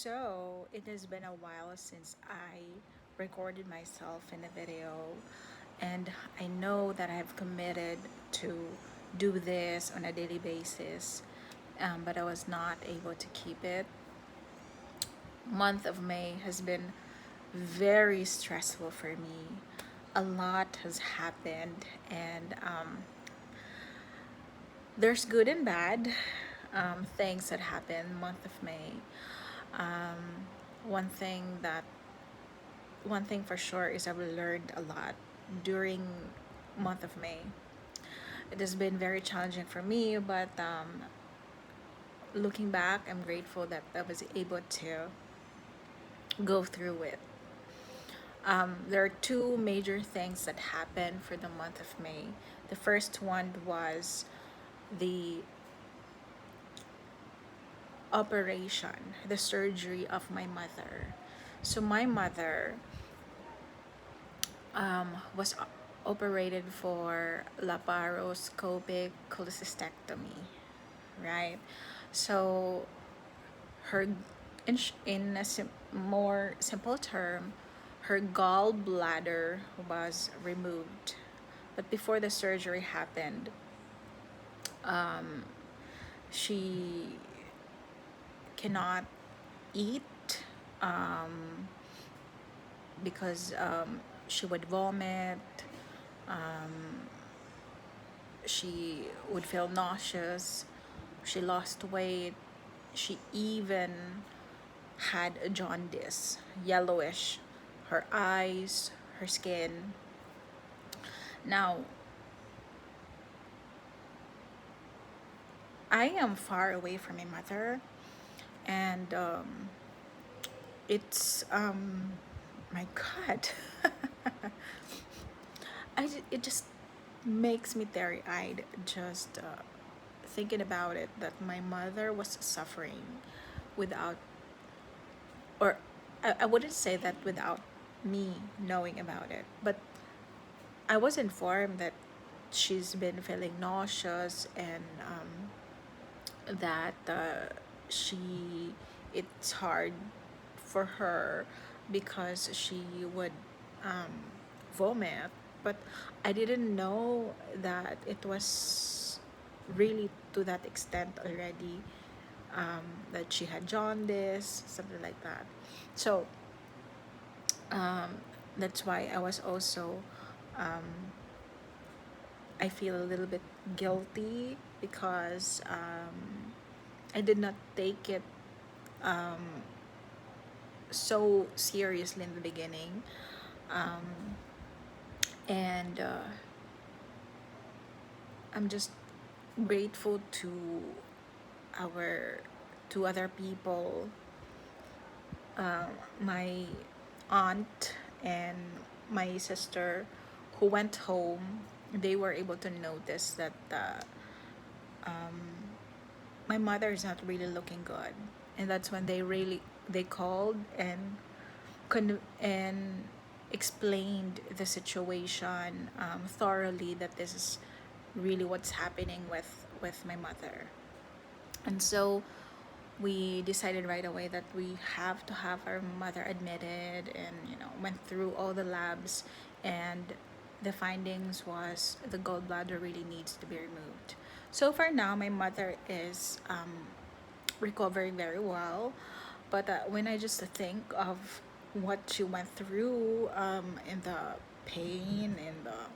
So, it has been a while since I recorded myself in a video, and I know that I have committed to do this on a daily basis, but I was not able to keep it. Month of May has been very stressful for me. A lot has happened, and there's good and bad things that happen month of May. Um, one thing that one thing for sure is I've learned a lot during month of May. It has been very challenging for me, but looking back, I'm grateful that I was able to go through it. There are two major things that happened for the month of May. The first one was the operation, the surgery of my mother. So my mother was operated for laparoscopic cholecystectomy, right? So her, in a more simple term, her gallbladder was removed. But before the surgery happened, she cannot eat um, because she would vomit. She would feel nauseous. She lost weight. She even had a jaundice, yellowish, her eyes, her skin. Now, I am far away from my mother, and it's my God, it just makes me teary eyed just thinking about it, that my mother was suffering without, or I wouldn't say that without me knowing about it, but I was informed that she's been feeling nauseous, and that she it's hard for her because she would vomit, but I didn't know that it was really to that extent already, that she had jaundice, something like that. So that's why I was also I feel a little bit guilty because I did not take it so seriously in the beginning, and I'm just grateful to our to other people, my aunt and my sister who went home. They were able to notice that my mother is not really looking good, and that's when they called and and explained the situation thoroughly, that this is really what's happening with my mother. And so we decided right away that we have to have our mother admitted, and went through all the labs, and the findings was the gallbladder really needs to be removed. So far now my mother is recovering very well, but when I just think of what she went through, and the pain and the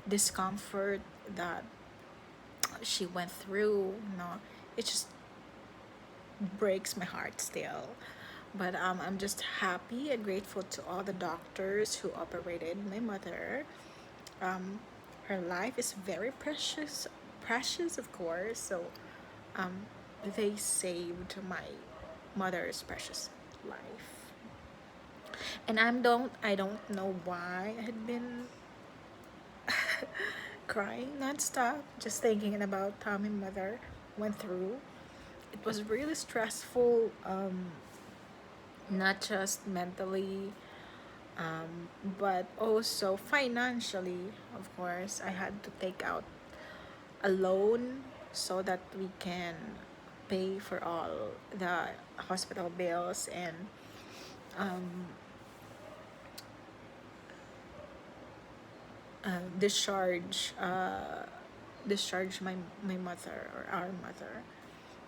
discomfort that she went through, it just breaks my heart still. But I'm just happy and grateful to all the doctors who operated my mother. Um, Her life is very precious, precious, of course. So um, they saved my mother's precious life. And I don't know why I had been crying nonstop, just thinking about how my mother went through. It was really stressful, not just mentally, but also financially. Of course, I had to take out a loan so that we can pay for all the hospital bills and um, discharge discharge my mother or our mother.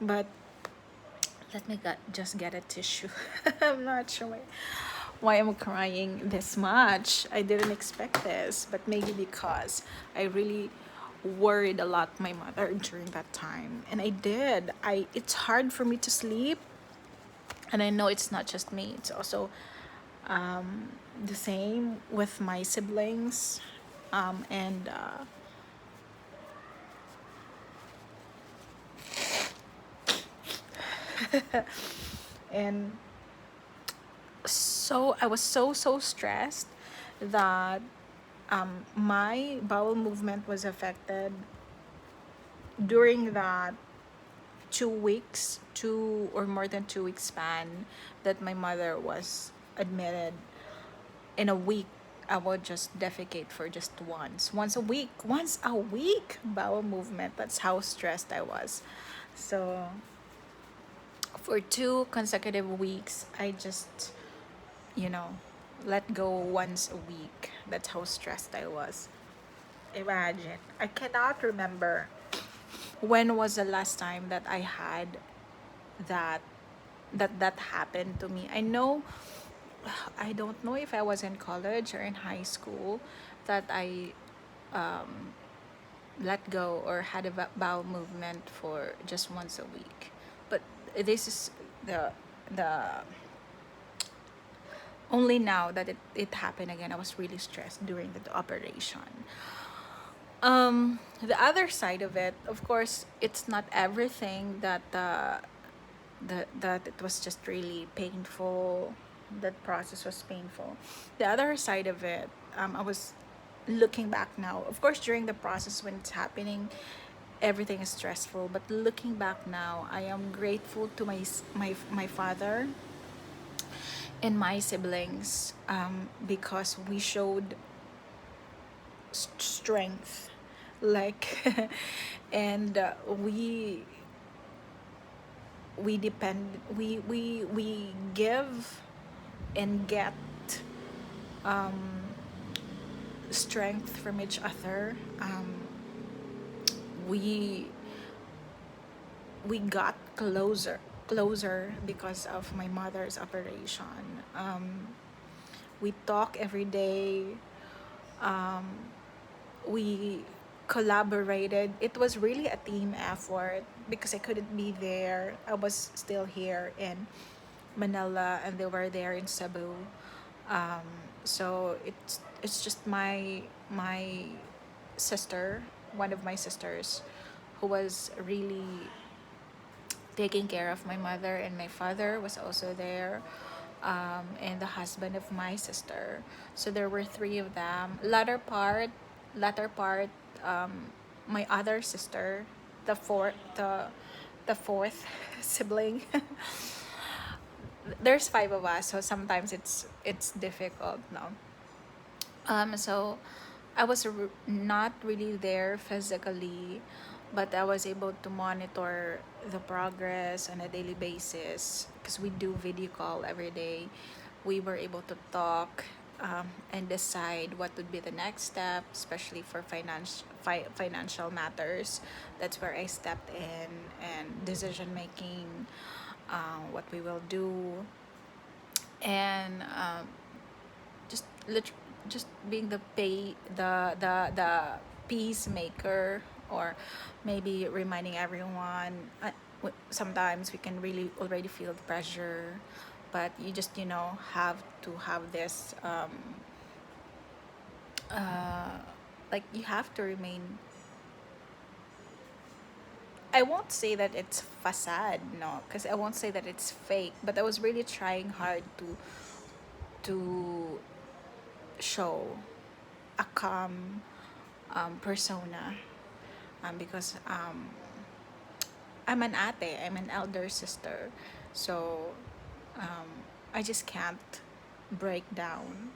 But let me just get a tissue. I'm not sure why I'm crying this much. I didn't expect this, but maybe because I really worried a lot my mother during that time. And I did. I It's hard for me to sleep, and I know it's not just me. It's also the same with my siblings. And and so I was so stressed that my bowel movement was affected during that 2 weeks, 2 or more than 2 weeks span that my mother was admitted. In a week, I would just defecate for just once a week bowel movement. That's how stressed I was. So for 2 consecutive weeks, I just, you know, let go once a week. That's how stressed I was. Imagine. I cannot remember when was the last time that I had that that happened to me. I know, I don't know if I was in college or in high school that I let go or had a bowel movement for just once a week. But this is the the only now that it happened again. I was really stressed during the operation. The other side of it, of course, it's not everything that that it was just really painful. That process was painful. The other side of it, I was looking back now. Of course, during the process when it's happening, everything is stressful. But looking back now, I am grateful to my father and my siblings, because we showed strength, like, and we depend we give and get strength from each other. We we got closer because of my mother's operation. We talk every day. We collaborated. It was really a team effort because I couldn't be there. I was still here in Manila and they were there in Cebu. Um, so it's just my sister, one of my sisters, who was really taking care of my mother, and my father was also there, and the husband of my sister. So there were three of them. Latter part, my other sister, the fourth sibling. There's five of us, so sometimes it's difficult, no. So I was not really there physically, but I was able to monitor the progress on a daily basis because we do video call every day. We were able to talk, and decide what would be the next step, especially for financial matters. That's where I stepped in, and decision making, what we will do, and just just being the peacemaker, or maybe reminding everyone. Sometimes we can really already feel the pressure, but you just have to have this, like, you have to remain. I won't say that it's facade, no, because I won't say that it's fake, but I was really trying hard to show a calm, persona, because I'm an ate, I'm an elder sister, so I just can't break down.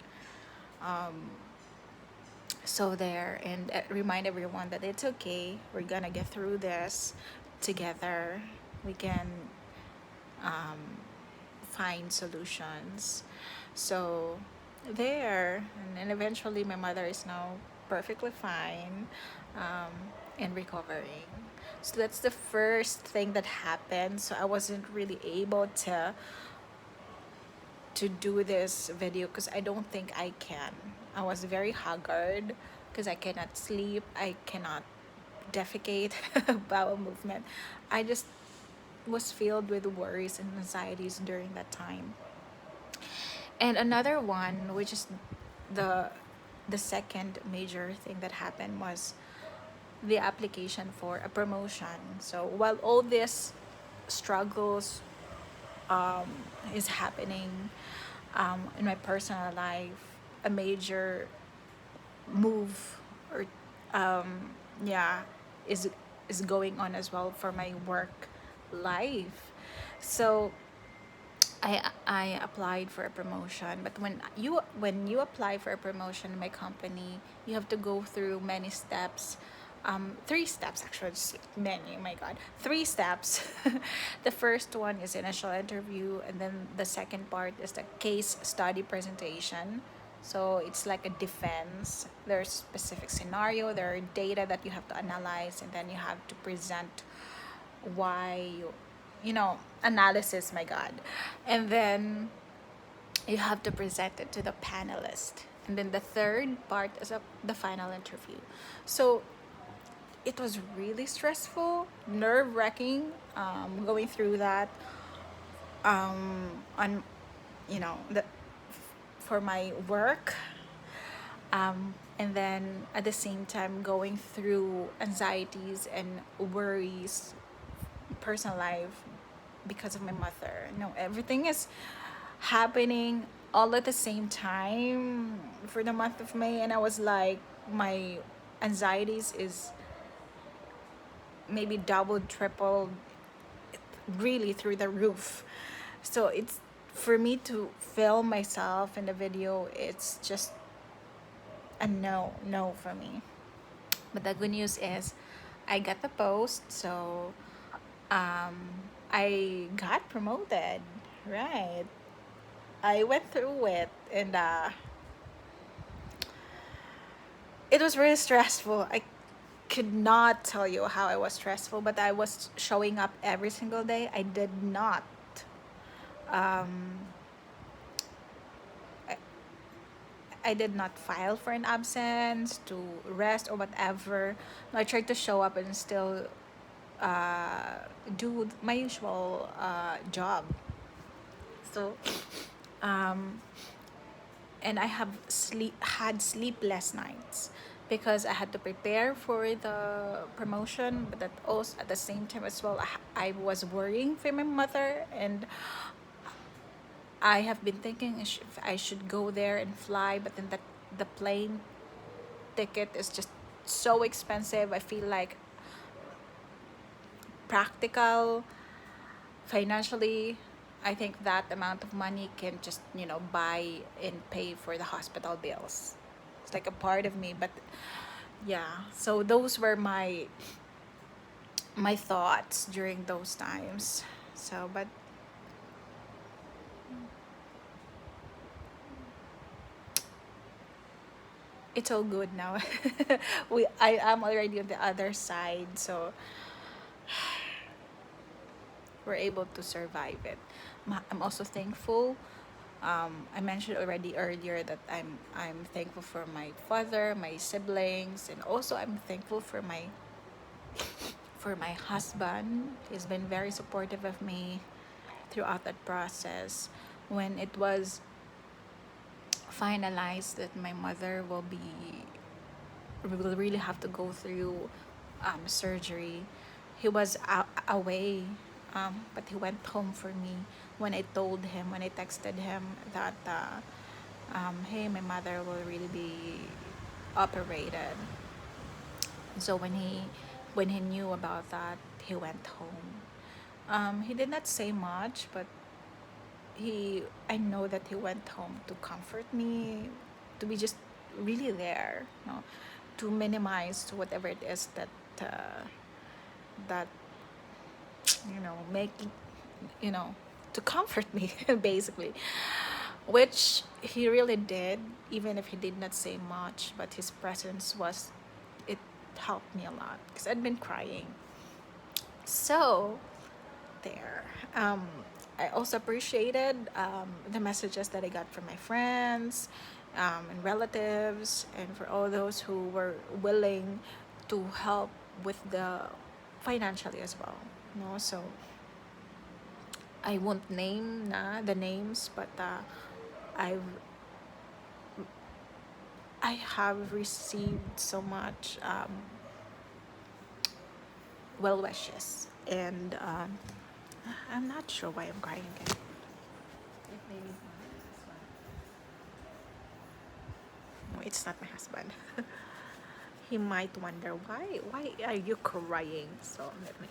So there, and remind everyone that it's okay. We're gonna get through this together. we can um, find solutions. So there, and then eventually my mother is now perfectly fine, um, and recovering. So that's the first thing that happened. So I wasn't really able to do this video because I don't think I can. I was very haggard because I cannot sleep. I cannot defecate, bowel movement. I just was filled with worries and anxieties during that time. And another one, which is the the second major thing that happened, was the application for a promotion. So while all this struggles is happening in my personal life, a major move or yeah is is going on as well for my work life. So I applied for a promotion, but when you apply for a promotion in my company, you have to go through many steps. Three steps actually, just many. Oh my God, three steps. The first one is initial interview, and then the second part is the case study presentation. So it's like a defense. There's specific scenario. There are data that you have to analyze, and then you have to present why analysis, my God. And then you have to present it to the panelist, and then the third part is the final interview. So it was really stressful, nerve-wracking, going through that, on the for my work, and then at the same time going through anxieties and worries, personal life, because of my mother. Everything is happening all at the same time for the month of May, and I was like, my anxieties is maybe double, triple, really through the roof. So it's for me to film myself in the video, it's just a no for me. But the good news is I got the post, so I got promoted, right? I went through it, and it was really stressful. I could not tell you how I was stressful, but I was showing up every single day. I did not. Um, I, I did not file for an absence to rest or whatever. No, I tried to show up and still uh, do my usual job. So, um, and I have had sleepless nights because I had to prepare for the promotion, but that also at the same time as well, I was worrying for my mother, and I have been thinking if I should go there and fly, but then the plane ticket is just so expensive. I feel like practical, financially, I think that amount of money can just buy and pay for the hospital bills. It's like a part of me, but yeah. So those were my thoughts during those times. So, but it's all good now. I am already on the other side, so we're able to survive it. I'm also thankful. I mentioned already earlier that I'm thankful for my father, my siblings, and also I'm thankful for my husband. He's been very supportive of me throughout that process. When it was finalized that my mother will really have to go through surgery, he was away, but he went home for me when I texted him that, hey, my mother will really be operated. So when he knew about that, he went home. He did not say much, but I know that he went home to comfort me, to be just really there, to minimize whatever it is that making, you know, to comfort me, basically, which he really did, even if he did not say much, but his presence it helped me a lot because I'd been crying. So, there. I also appreciated the messages that I got from my friends and relatives, and for all those who were willing to help with the financially as well. So I won't name the names, but I've I have received so much well wishes, and I'm not sure why I'm crying again. It may be my husband. No, it's not my husband. He might wonder why are you crying? So let me.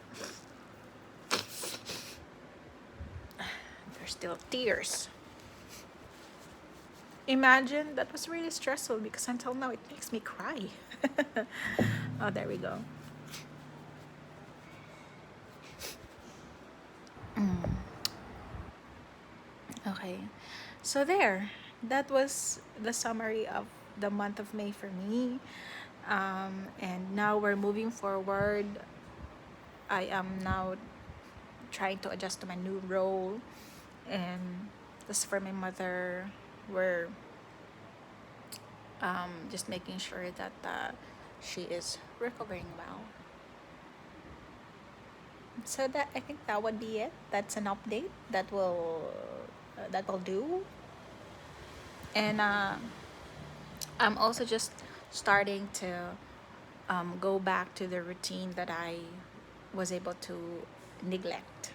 There's still tears. Imagine that was really stressful because until now it makes me cry. Oh, there we go. Okay. So there. That was the summary of the month of May for me. And now we're moving forward. I am now trying to adjust to my new role. And this for my mother. We're just making sure that she is recovering well. So that, I think that would be it. That's an update that will do. And I'm also just starting to go back to the routine that I was able to neglect